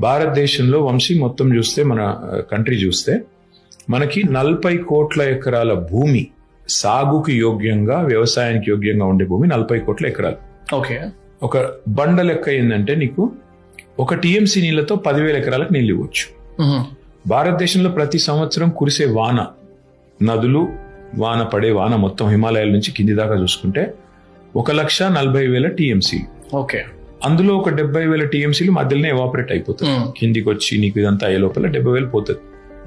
భారతదేశంలో వంశీ మొత్తం చూస్తే మన కంట్రీ చూస్తే మనకి 40 కోట్ల ఎకరాల భూమి సాగుకి యోగ్యంగా వ్యవసాయానికి యోగ్యంగా ఉండే భూమి 40 కోట్ల ఎకరాలు. ఓకే, ఒక బండ లెక్క ఏంటంటే నీకు 1 టీఎంసీ నీళ్లతో 10,000 ఎకరాలకు నీళ్ళు ఇవ్వచ్చు. భారతదేశంలో ప్రతి సంవత్సరం కురిసే వాన, నదులు వాన పడే వాన మొత్తం హిమాలయాల నుంచి కింది దాకా చూసుకుంటే 1,40,000 టీఎంసీ. ఓకే, అందులో ఒక 70,000 టీఎంసీలు మధ్యలోనే ఎవాపరేట్ అయిపోతుంది. కిందికి వచ్చి నీకు ఇదంతా అయ్యే లోపల 70,000 పోతుంది.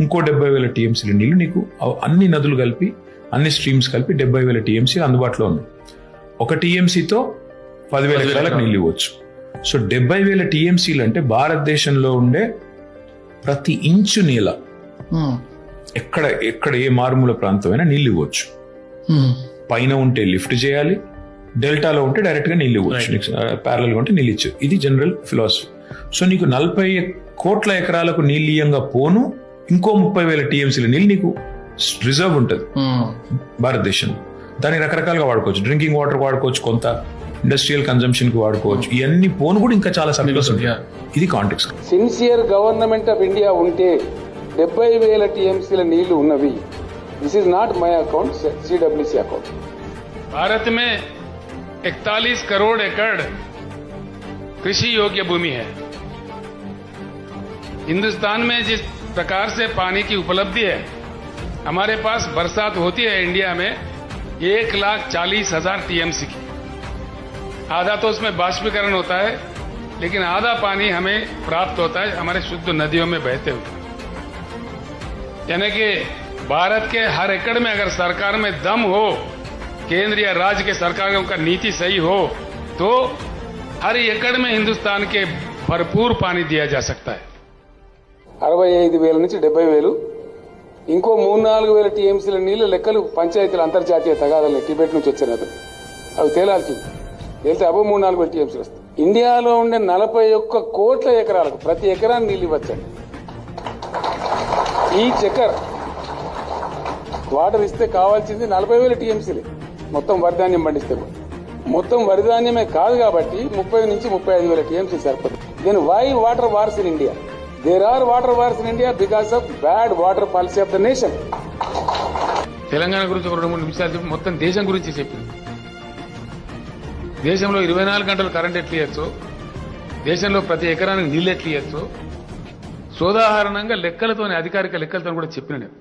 ఇంకో 70,000 టీఎంసీల నీళ్లు నీకు అన్ని నదులు కలిపి అన్ని స్ట్రీమ్స్ కలిపి 70,000 టీఎంసీ అందుబాటులో ఉన్నాయి. 1 టీఎంసీతో 10,000 ఎకరాలకు నీళ్ళు ఇవ్వచ్చు. సో 70,000 టీఎంసీలు అంటే భారతదేశంలో ఉండే ప్రతి ఇంచు నేల, ఎక్కడ ఏ మారుమూల ప్రాంతమైనా నీళ్ళు ఇవ్వచ్చు. పైన ఉంటే లిఫ్ట్ చేయాలి, డెల్టాలో ఉంటే డైరెక్ట్ గా నీళ్ళు ఇవ్వచ్చు, ప్యారల్ గా ఉంటే నీళ్ళు ఇచ్చు. ఇది జనరల్ ఫిలాసఫీ. సో నీకు 40 కోట్ల ఎకరాలకు నీళ్ళు ఇయ్యంగా పోను ఇంకో 30,000 టీఎంసీల నీళ్ళు నీకు రిజర్వ్ ఉంటుంది భారతదేశంలో. దాన్ని రకరకాలుగా వాడుకోవచ్చు. డ్రింకింగ్ వాటర్ వాడుకోవచ్చు, కొంత ఇండస్ట్రియల్ కన్జంప్షన్ కి వాడుకోవచ్చు. ఇవన్నీ పోను కూడా ఇంకా చాలా సర్ప్లస్ ఉంటాయి. ఇది context. Sincere government of India ఉంటే 70,000 టీఎంసీల నీళ్లు ఉన్నవి. This is not my account, CWC account. Bharat में 41 करोड़ एकड़ कृषि योग्य भूमि है. हिंदुस्तान में जिस प्रकार से पानी की उपलब्धि है, हमारे पास बरसात होती है इंडिया में 1,40,000 टीएमसी की. आधा तो उसमें बाष्पीकरण होता है, लेकिन आधा पानी हमें प्राप्त होता है हमारे शुद्ध नदियों में बहते हुए. यानी कि भारत के हर एकड़ में अगर सरकार में दम हो, केंद्र या राज्य के सरकारों का नीति सही हो, तो हर एकड़ में हिंदुस्तान के भरपूर पानी दिया जा सकता है. 65,000 నుంచి 70,000, ఇంకో 3-4,000 టీఎంసీల నీళ్లు లెక్కలు పంచాయతీల అంతర్జాతీయ తగాదాలు టిబెట్ నుంచి వచ్చినది. అవి తేలాల్సింది. తేలితే అబో 3-4,000 టీఎంసీలు వస్తాయి. ఇండియాలో ఉండే 41 కోట్ల ఎకరాలకు ప్రతి ఎకరాన్ని నీళ్ళు ఇవ్వచ్చండి. ఈ చక్కర్ వాటర్ ఇస్తే కావాల్సింది 40,000 టీఎంసీలే. మొత్తం వరిధాన్యం పండిస్తే మొత్తం వరిధాన్యమే కాదు కాబట్టి 30 నుంచి 35,000 టీఎంసీ సరిపోతుంది. Then why water wars in India? There are water wars in India because of bad water policy of the nation. Telangana గురించి ఒక 2-3 నిమిషాలు చెప్పి మొత్తం దేశం గురించి చెప్పింది. దేశంలో 24 గంటలు కరెంట్ ఎట్లు ఇవ్వచ్చు, దేశంలో ప్రతి ఎకరానికి నీళ్ళు ఎట్లు ఇవ్వచ్చు, సోదాహరణంగా లెక్కలతోనే, అధికారిక లెక్కలతో కూడా చెప్పిన నేను.